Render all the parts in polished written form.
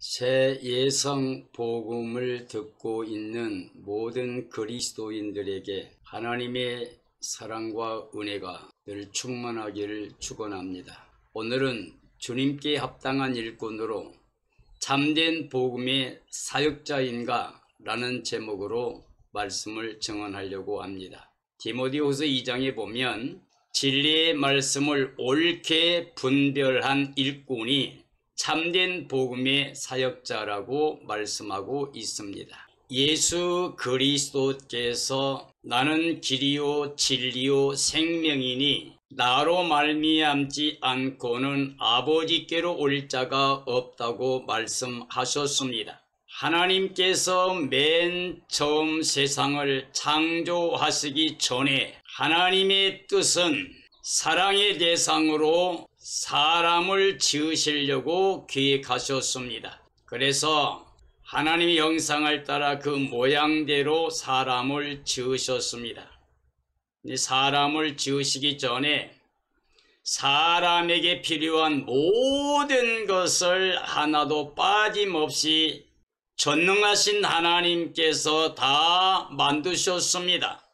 새 예성 복음을 듣고 있는 모든 그리스도인들에게 하나님의 사랑과 은혜가 늘 충만하기를 축원합니다. 오늘은 주님께 합당한 일꾼으로 참된 복음의 사역자인가? 라는 제목으로 말씀을 증언하려고 합니다. 디모데후서 2장에 보면 진리의 말씀을 옳게 분별한 일꾼이 참된 복음의 사역자라고 말씀하고 있습니다. 예수 그리스도께서 나는 길이요 진리요 생명이니 나로 말미암지 않고는 아버지께로 올 자가 없다고 말씀하셨습니다. 하나님께서 맨 처음 세상을 창조하시기 전에 하나님의 뜻은 사랑의 대상으로 사람을 지으시려고 계획하셨습니다. 그래서 하나님의 형상을 따라 그 모양대로 사람을 지으셨습니다. 사람을 지으시기 전에 사람에게 필요한 모든 것을 하나도 빠짐없이 전능하신 하나님께서 다 만드셨습니다.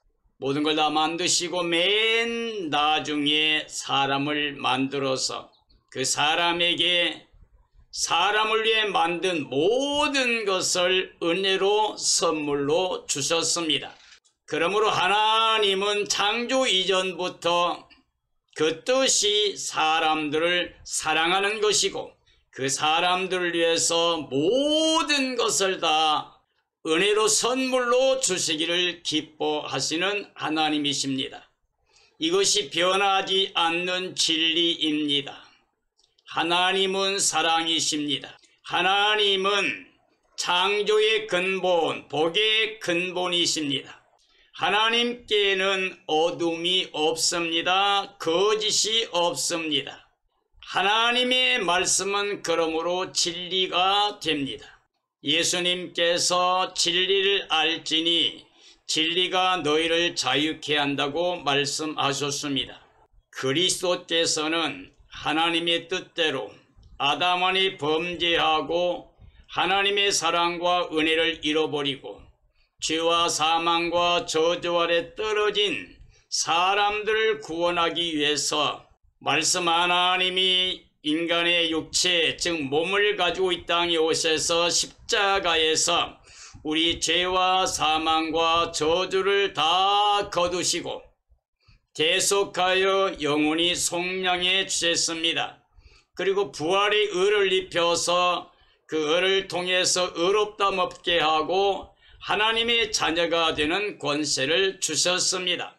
모든 걸 다 만드시고 맨 나중에 사람을 만들어서 그 사람에게 사람을 위해 만든 모든 것을 은혜로 선물로 주셨습니다. 그러므로 하나님은 창조 이전부터 그 뜻이 사람들을 사랑하는 것이고 그 사람들을 위해서 모든 것을 다 은혜로 선물로 주시기를 기뻐하시는 하나님이십니다. 이것이 변하지 않는 진리입니다. 하나님은 사랑이십니다. 하나님은 창조의 근본, 복의 근본이십니다. 하나님께는 어둠이 없습니다. 거짓이 없습니다. 하나님의 말씀은 그러므로 진리가 됩니다. 예수님께서 진리를 알지니 진리가 너희를 자유케 한다고 말씀하셨습니다. 그리스도께서는 하나님의 뜻대로 아담만이 범죄하고 하나님의 사랑과 은혜를 잃어버리고 죄와 사망과 저주 아래 떨어진 사람들을 구원하기 위해서 말씀 하나님이 인간의 육체, 즉 몸을 가지고 이 땅에 오셔서 십자가에서 우리 죄와 사망과 저주를 다 거두시고 계속하여 영원히 속량해 주셨습니다. 그리고 부활의 의를 입혀서 그 의를 통해서 의롭다함 얻게 하고 하나님의 자녀가 되는 권세를 주셨습니다.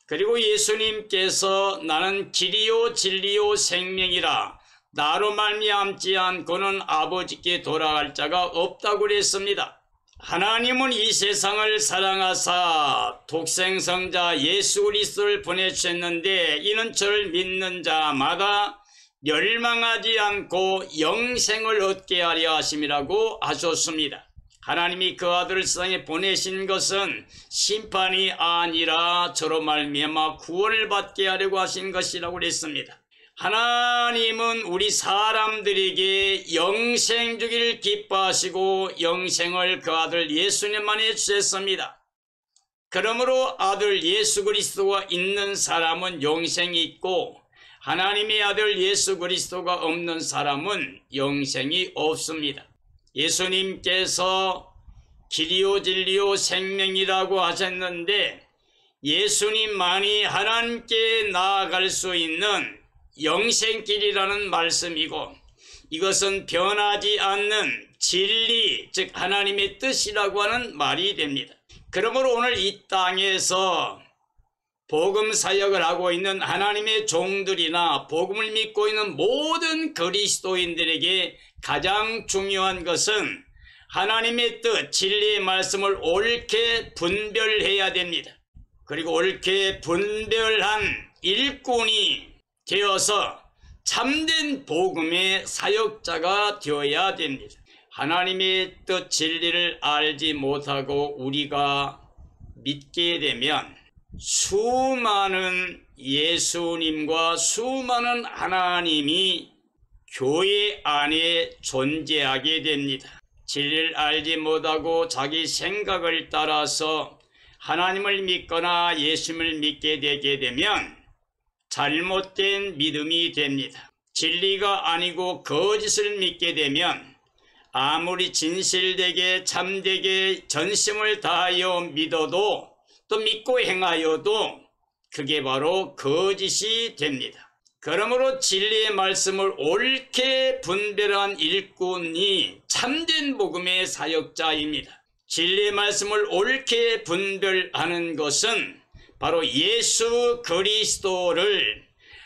그리고 예수님께서 나는 길이요 진리요 생명이라 나로 말미암지 않고는 아버지께 돌아갈 자가 없다고 그랬습니다. 하나님은 이 세상을 사랑하사 독생성자 예수 그리스도를 보내주셨는데 이는 저를 믿는 자마다 멸망하지 않고 영생을 얻게 하려 하심이라고 하셨습니다. 하나님이 그 아들을 세상에 보내신 것은 심판이 아니라 저로 말미암아 구원을 받게 하려고 하신 것이라고 그랬습니다. 하나님은 우리 사람들에게 영생 주기를 기뻐하시고 영생을 그 아들 예수님만에 주셨습니다. 그러므로 아들 예수 그리스도가 있는 사람은 영생이 있고 하나님의 아들 예수 그리스도가 없는 사람은 영생이 없습니다. 예수님께서 길이요 진리요 생명이라고 하셨는데 예수님만이 하나님께 나아갈 수 있는 영생길이라는 말씀이고 이것은 변하지 않는 진리, 즉 하나님의 뜻이라고 하는 말이 됩니다. 그러므로 오늘 이 땅에서 복음 사역을 하고 있는 하나님의 종들이나 복음을 믿고 있는 모든 그리스도인들에게 가장 중요한 것은 하나님의 뜻, 진리의 말씀을 옳게 분별해야 됩니다. 그리고 옳게 분별한 일꾼이 되어서 참된 복음의 사역자가 되어야 됩니다. 하나님의 뜻 진리를 알지 못하고 우리가 믿게 되면 수많은 예수님과 수많은 하나님이 교회 안에 존재하게 됩니다. 진리를 알지 못하고 자기 생각을 따라서 하나님을 믿거나 예수님을 믿게 되게 되면 잘못된 믿음이 됩니다. 진리가 아니고 거짓을 믿게 되면 아무리 진실되게 참되게 전심을 다하여 믿어도 또 믿고 행하여도 그게 바로 거짓이 됩니다. 그러므로 진리의 말씀을 옳게 분별한 일꾼이 참된 복음의 사역자입니다. 진리의 말씀을 옳게 분별하는 것은 바로 예수 그리스도를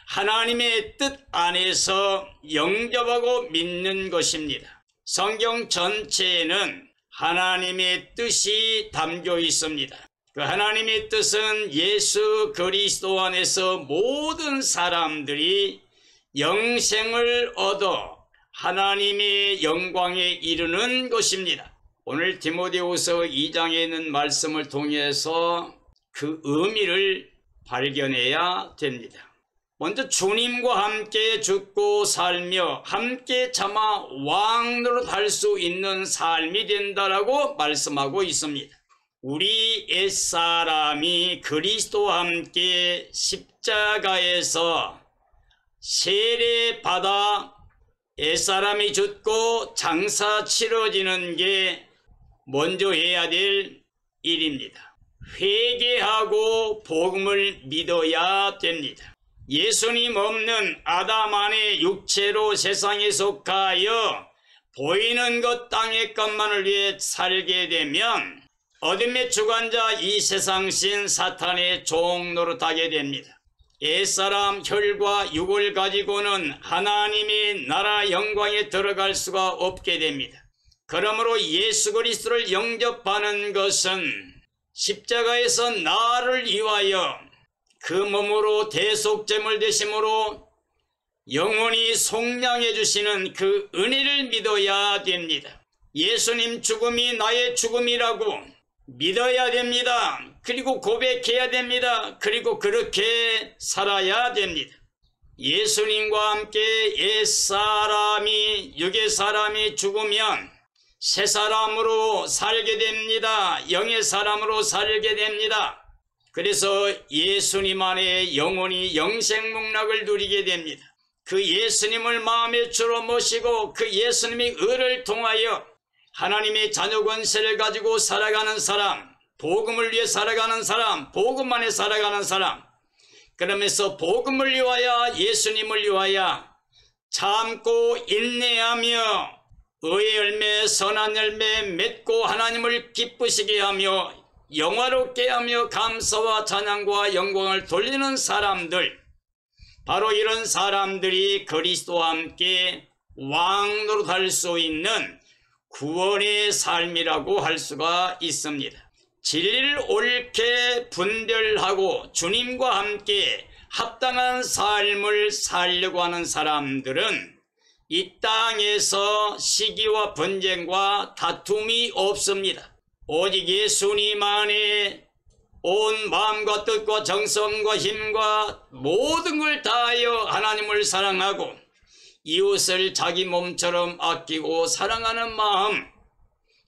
하나님의 뜻 안에서 영접하고 믿는 것입니다. 성경 전체에는 하나님의 뜻이 담겨 있습니다. 그 하나님의 뜻은 예수 그리스도 안에서 모든 사람들이 영생을 얻어 하나님의 영광에 이르는 것입니다. 오늘 디모데후서 2장에 있는 말씀을 통해서 그 의미를 발견해야 됩니다. 먼저 주님과 함께 죽고 살며 함께 참아 왕노릇 할 수 있는 삶이 된다라고 말씀하고 있습니다. 우리 옛사람이 그리스도와 함께 십자가에서 세례받아 옛사람이 죽고 장사 치러지는 게 먼저 해야 될 일입니다. 회개하고 복음을 믿어야 됩니다. 예수님 없는 아담 안의 육체로 세상에 속하여 보이는 것 땅의 것만을 위해 살게 되면 어둠의 주관자 이 세상신 사탄의 종 노릇하게 됩니다. 옛사람 혈과 육을 가지고는 하나님의 나라 영광에 들어갈 수가 없게 됩니다. 그러므로 예수 그리스도를 영접하는 것은 십자가에서 나를 위하여 그 몸으로 대속제물 되심으로 영원히 속량해 주시는 그 은혜를 믿어야 됩니다. 예수님 죽음이 나의 죽음이라고 믿어야 됩니다. 그리고 고백해야 됩니다. 그리고 그렇게 살아야 됩니다. 예수님과 함께 옛사람이 육의 사람이 죽으면 새 사람으로 살게 됩니다. 영의 사람으로 살게 됩니다. 그래서 예수님 안에 영원히 영생목락을 누리게 됩니다. 그 예수님을 마음의 주로 모시고 그 예수님의 의를 통하여 하나님의 자녀 권세를 가지고 살아가는 사람, 복음을 위해 살아가는 사람, 복음 안에 살아가는 사람, 그러면서 복음을 위하여 예수님을 위하여 참고 인내하며 의의 열매 선한 열매 맺고 하나님을 기쁘시게 하며 영화롭게 하며 감사와 찬양과 영광을 돌리는 사람들, 바로 이런 사람들이 그리스도와 함께 왕노릇할 수 있는 구원의 삶이라고 할 수가 있습니다. 진리를 옳게 분별하고 주님과 함께 합당한 삶을 살려고 하는 사람들은 이 땅에서 시기와 분쟁과 다툼이 없습니다. 오직 예수님 안에 온 마음과 뜻과 정성과 힘과 모든 걸 다하여 하나님을 사랑하고 이웃을 자기 몸처럼 아끼고 사랑하는 마음,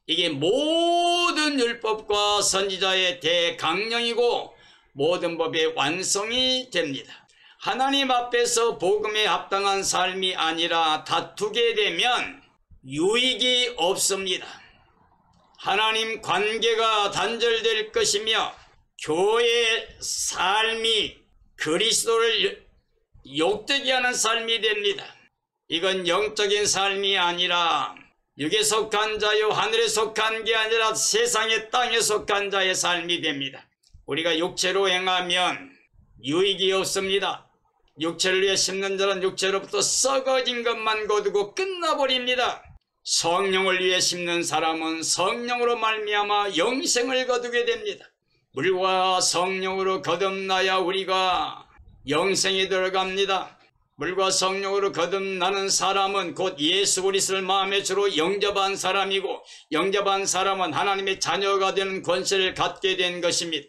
이게 모든 율법과 선지자의 대강령이고 모든 법의 완성이 됩니다. 하나님 앞에서 복음에 합당한 삶이 아니라 다투게 되면 유익이 없습니다. 하나님 관계가 단절될 것이며 교회의 삶이 그리스도를 욕되게 하는 삶이 됩니다. 이건 영적인 삶이 아니라 육에 속한 자요 하늘에 속한 게 아니라 세상의 땅에 속한 자의 삶이 됩니다. 우리가 육체로 행하면 유익이 없습니다. 육체를 위해 심는 자는 육체로부터 썩어진 것만 거두고 끝나버립니다. 성령을 위해 심는 사람은 성령으로 말미암아 영생을 거두게 됩니다. 물과 성령으로 거듭나야 우리가 영생에 들어갑니다. 물과 성령으로 거듭나는 사람은 곧 예수 그리스도를 마음의 주로 영접한 사람이고 영접한 사람은 하나님의 자녀가 되는 권세를 갖게 된 것입니다.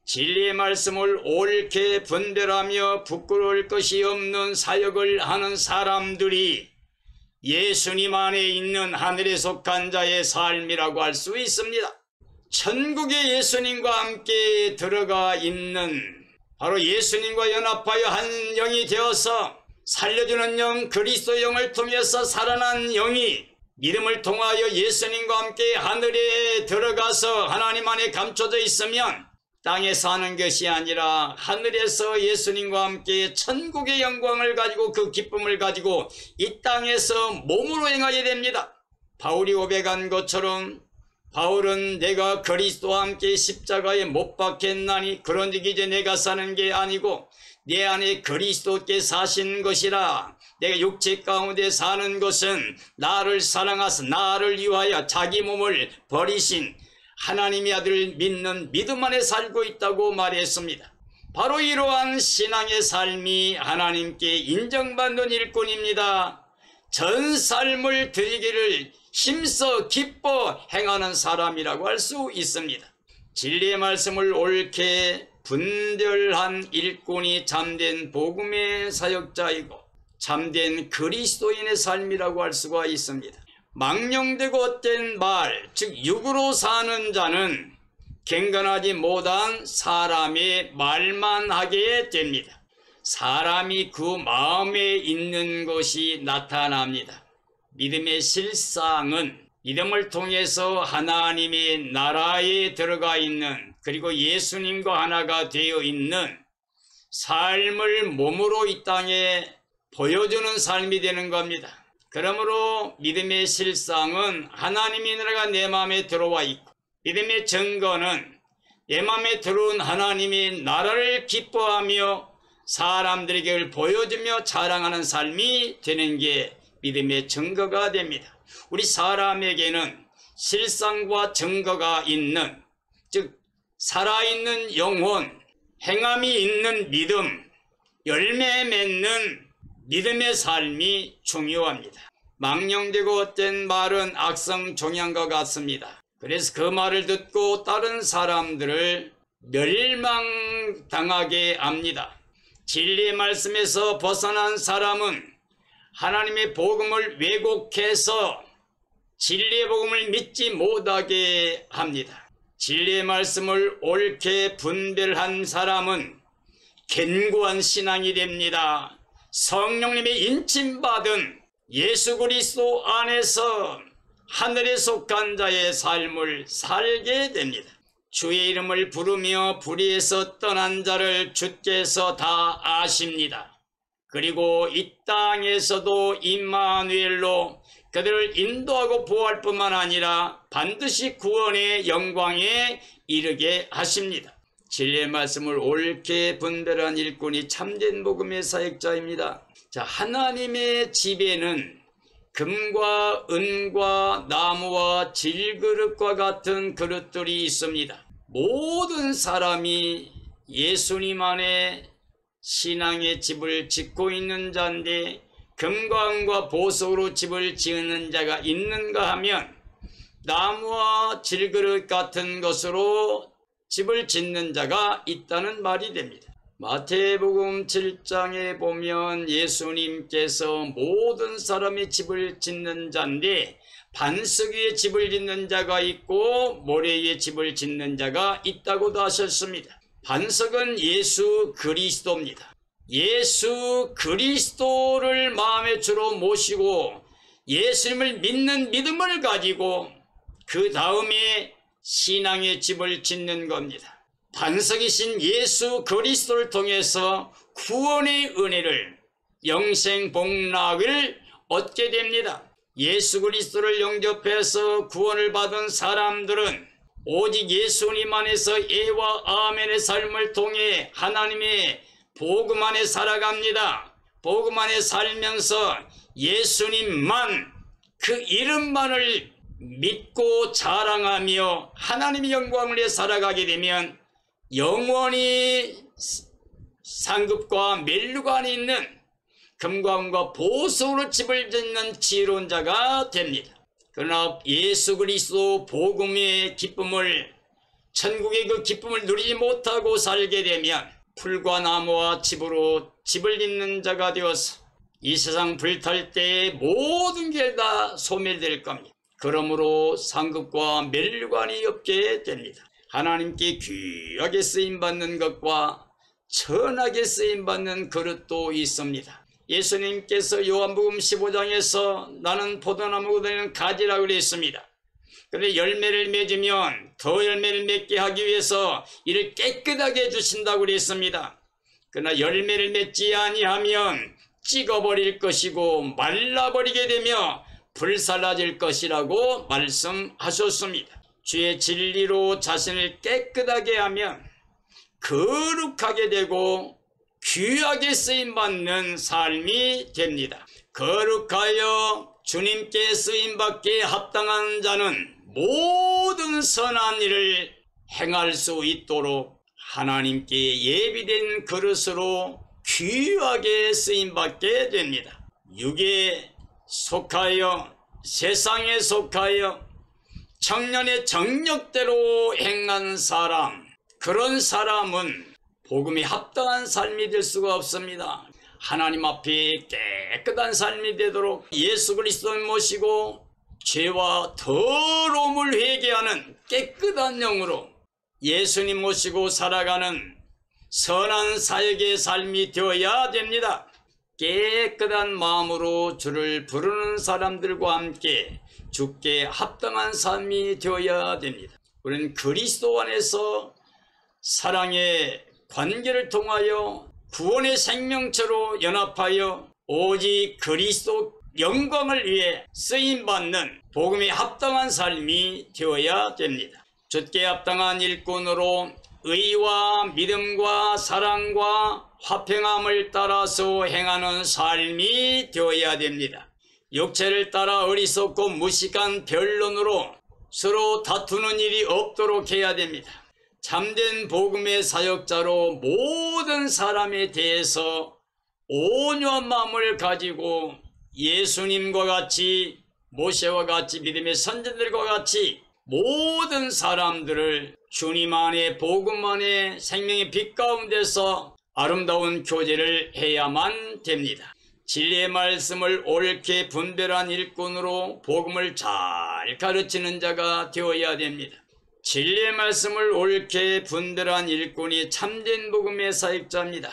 진리의 말씀을 옳게 분별하며 부끄러울 것이 없는 사역을 하는 사람들이 예수님 안에 있는 하늘에 속한 자의 삶이라고 할 수 있습니다. 천국에 예수님과 함께 들어가 있는, 바로 예수님과 연합하여 한 영이 되어서 살려주는 영, 그리스도 영을 통해서 살아난 영이 믿음을 통하여 예수님과 함께 하늘에 들어가서 하나님 안에 감춰져 있으면 땅에 사는 것이 아니라 하늘에서 예수님과 함께 천국의 영광을 가지고 그 기쁨을 가지고 이 땅에서 몸으로 행하게 됩니다. 바울이 고백한 것처럼 바울은 내가 그리스도와 함께 십자가에 못 박혔나니 그런즉 이제 내가 사는 게 아니고 내 안에 그리스도께 사신 것이라. 내가 육체 가운데 사는 것은 나를 사랑하사 나를 위하여 자기 몸을 버리신 하나님의 아들을 믿는 믿음 안에 살고 있다고 말했습니다. 바로 이러한 신앙의 삶이 하나님께 인정받는 일꾼입니다. 전 삶을 드리기를 힘써 기뻐 행하는 사람이라고 할 수 있습니다. 진리의 말씀을 옳게 분별한 일꾼이 참된 복음의 사역자이고 참된 그리스도인의 삶이라고 할 수가 있습니다. 망령되고 헛된 말, 즉 육으로 사는 자는 경건하지 못한 사람의 말만 하게 됩니다. 사람이 그 마음에 있는 것이 나타납니다. 믿음의 실상은 믿음을 통해서 하나님의 나라에 들어가 있는, 그리고 예수님과 하나가 되어 있는 삶을 몸으로 이 땅에 보여주는 삶이 되는 겁니다. 그러므로 믿음의 실상은 하나님의 나라가 내 마음에 들어와 있고, 믿음의 증거는 내 마음에 들어온 하나님의 나라를 기뻐하며 사람들에게 보여주며 자랑하는 삶이 되는 게 믿음의 증거가 됩니다. 우리 사람에게는 실상과 증거가 있는, 즉 살아있는 영혼, 행함이 있는 믿음, 열매 맺는 믿음의 삶이 중요합니다. 망령되고 헛된 말은 악성 종양과 같습니다. 그래서 그 말을 듣고 다른 사람들을 멸망당하게 합니다. 진리의 말씀에서 벗어난 사람은 하나님의 복음을 왜곡해서 진리의 복음을 믿지 못하게 합니다. 진리의 말씀을 옳게 분별한 사람은 견고한 신앙이 됩니다. 성령님의 인침받은 예수 그리스도 안에서 하늘에 속한 자의 삶을 살게 됩니다. 주의 이름을 부르며 불의에서 떠난 자를 주께서 다 아십니다. 그리고 이 땅에서도 임마누엘로 그들을 인도하고 보호할 뿐만 아니라 반드시 구원의 영광에 이르게 하십니다. 진리의 말씀을 옳게 분별한 일꾼이 참된 복음의 사역자입니다. 자, 하나님의 집에는 금과 은과 나무와 질그릇과 같은 그릇들이 있습니다. 모든 사람이 예수님 안에 신앙의 집을 짓고 있는 자인데 금과 은과 보석으로 집을 지은 자가 있는가 하면 나무와 질그릇 같은 것으로 집을 짓는 자가 있다는 말이 됩니다. 마태복음 7장에 보면 예수님께서 모든 사람이 집을 짓는 자인데 반석 위에 집을 짓는 자가 있고 모래 위에 집을 짓는 자가 있다고도 하셨습니다. 반석은 예수 그리스도입니다. 예수 그리스도를 마음의 주로 모시고 예수님을 믿는 믿음을 가지고 그 다음에 신앙의 집을 짓는 겁니다. 반석이신 예수 그리스도를 통해서 구원의 은혜를, 영생 복락을 얻게 됩니다. 예수 그리스도를 영접해서 구원을 받은 사람들은 오직 예수님 안에서 예와 아멘의 삶을 통해 하나님의 복음 안에 살아갑니다. 복음 안에 살면서 예수님만, 그 이름만을 믿고 자랑하며 하나님의 영광을 위해 살아가게 되면 영원히 상급과 멸류관이 있는 금과 은과 보석으로 집을 짓는 지혜로운 자가 됩니다. 그러나 예수 그리스도 복음의 기쁨을, 천국의 그 기쁨을 누리지 못하고 살게 되면 풀과 나무와 집으로 집을 짓는 자가 되어서 이 세상 불탈 때 모든 게 다 소멸될 겁니다. 그러므로 상급과 멸관이 없게 됩니다. 하나님께 귀하게 쓰임받는 것과 천하게 쓰임받는 그릇도 있습니다. 예수님께서 요한복음 15장에서 나는 포도나무가 되는 가지라고 그랬습니다. 그런데 열매를 맺으면 더 열매를 맺게 하기 위해서 이를 깨끗하게 해주신다고 그랬습니다. 그러나 열매를 맺지 아니하면 찍어버릴 것이고 말라버리게 되며 불살라질 것이라고 말씀하셨습니다. 주의 진리로 자신을 깨끗하게 하면 거룩하게 되고 귀하게 쓰임받는 삶이 됩니다. 거룩하여 주님께 쓰임받기에 합당한 자는 모든 선한 일을 행할 수 있도록 하나님께 예비된 그릇으로 귀하게 쓰임받게 됩니다. 육에 속하여 세상에 속하여 청년의 정력대로 행한 사람, 그런 사람은 복음에 합당한 삶이 될 수가 없습니다. 하나님 앞에 깨끗한 삶이 되도록 예수 그리스도를 모시고 죄와 더러움을 회개하는 깨끗한 영으로 예수님 모시고 살아가는 선한 사역의 삶이 되어야 됩니다. 깨끗한 마음으로 주를 부르는 사람들과 함께 주께 합당한 삶이 되어야 됩니다. 우리는 그리스도 안에서 사랑의 관계를 통하여 구원의 생명체로 연합하여 오직 그리스도 영광을 위해 쓰임받는 복음에 합당한 삶이 되어야 됩니다. 주께 합당한 일꾼으로 의와 믿음과 사랑과 화평함을 따라서 행하는 삶이 되어야 됩니다. 육체를 따라 어리석고 무식한 변론으로 서로 다투는 일이 없도록 해야 됩니다. 참된 복음의 사역자로 모든 사람에 대해서 온유한 마음을 가지고 예수님과 같이 모세와 같이 믿음의 선진들과 같이 모든 사람들을 주님 안에 복음 안에 생명의 빛 가운데서 아름다운 교제를 해야만 됩니다. 진리의 말씀을 옳게 분별한 일꾼으로 복음을 잘 가르치는 자가 되어야 됩니다. 진리의 말씀을 옳게 분별한 일꾼이 참된 복음의 사역자입니다.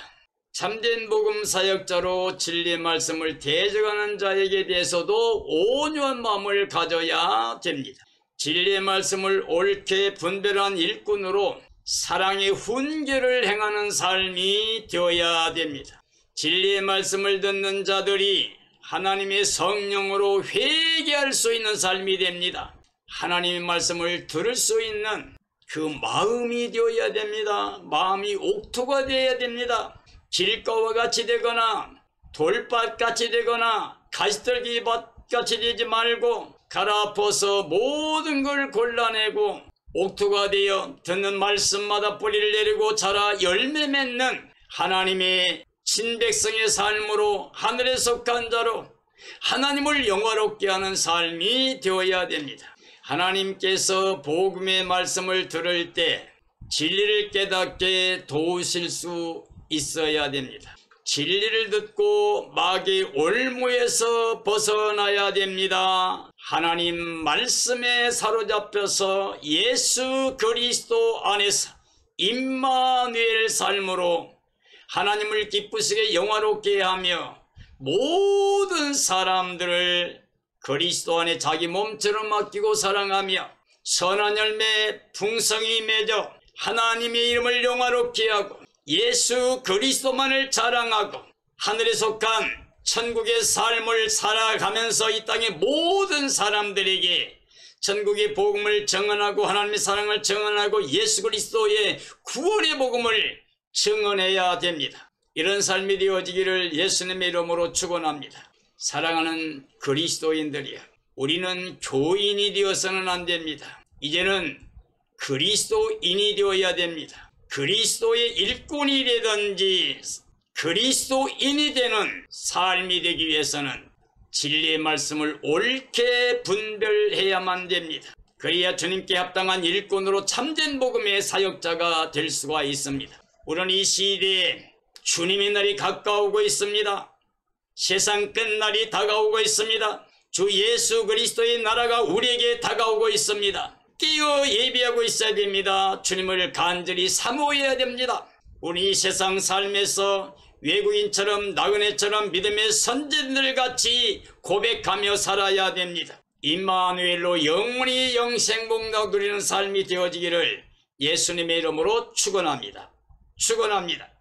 참된 복음 사역자로 진리의 말씀을 대적하는 자에게 대해서도 온유한 마음을 가져야 됩니다. 진리의 말씀을 옳게 분별한 일꾼으로 사랑의 훈계를 행하는 삶이 되어야 됩니다. 진리의 말씀을 듣는 자들이 하나님의 성령으로 회개할 수 있는 삶이 됩니다. 하나님의 말씀을 들을 수 있는 그 마음이 되어야 됩니다. 마음이 옥토가 되어야 됩니다. 길가와 같이 되거나 돌밭같이 되거나 가시떨기밭같이 되지 말고 갈아엎어서 모든 걸 골라내고 옥토가 되어 듣는 말씀마다 뿌리를 내리고 자라 열매 맺는 하나님의 친백성의 삶으로 하늘에 속한 자로 하나님을 영화롭게 하는 삶이 되어야 됩니다. 하나님께서 복음의 말씀을 들을 때 진리를 깨닫게 도우실 수 있어야 됩니다. 진리를 듣고 마귀의 올무에서 벗어나야 됩니다. 하나님 말씀에 사로잡혀서 예수 그리스도 안에서 임마누엘 삶으로 하나님을 기쁘시게 영화롭게 하며 모든 사람들을 그리스도 안에 자기 몸처럼 맡기고 사랑하며 선한 열매 풍성히 맺어 하나님의 이름을 영화롭게 하고 예수 그리스도만을 자랑하고 하늘에 속한 천국의 삶을 살아가면서 이 땅의 모든 사람들에게 천국의 복음을 증언하고 하나님의 사랑을 증언하고 예수 그리스도의 구원의 복음을 증언해야 됩니다. 이런 삶이 되어지기를 예수님의 이름으로 축원합니다. 사랑하는 그리스도인들이여, 우리는 교인이 되어서는 안 됩니다. 이제는 그리스도인이 되어야 됩니다. 그리스도의 일꾼이 되든지 그리스도인이 되는 삶이 되기 위해서는 진리의 말씀을 옳게 분별해야만 됩니다. 그래야 주님께 합당한 일꾼으로 참된 복음의 사역자가 될 수가 있습니다. 우리는 이 시대에 주님의 날이 가까우고 있습니다. 세상 끝날이 다가오고 있습니다. 주 예수 그리스도의 나라가 우리에게 다가오고 있습니다. 깨어 예비하고 있어야 됩니다. 주님을 간절히 사모해야 됩니다. 우리 세상 삶에서 외국인처럼 나그네처럼 믿음의 선진들 같이 고백하며 살아야 됩니다. 임마누엘로 영원히 영생복락 누리는 삶이 되어지기를 예수님의 이름으로 축원합니다. 축원합니다.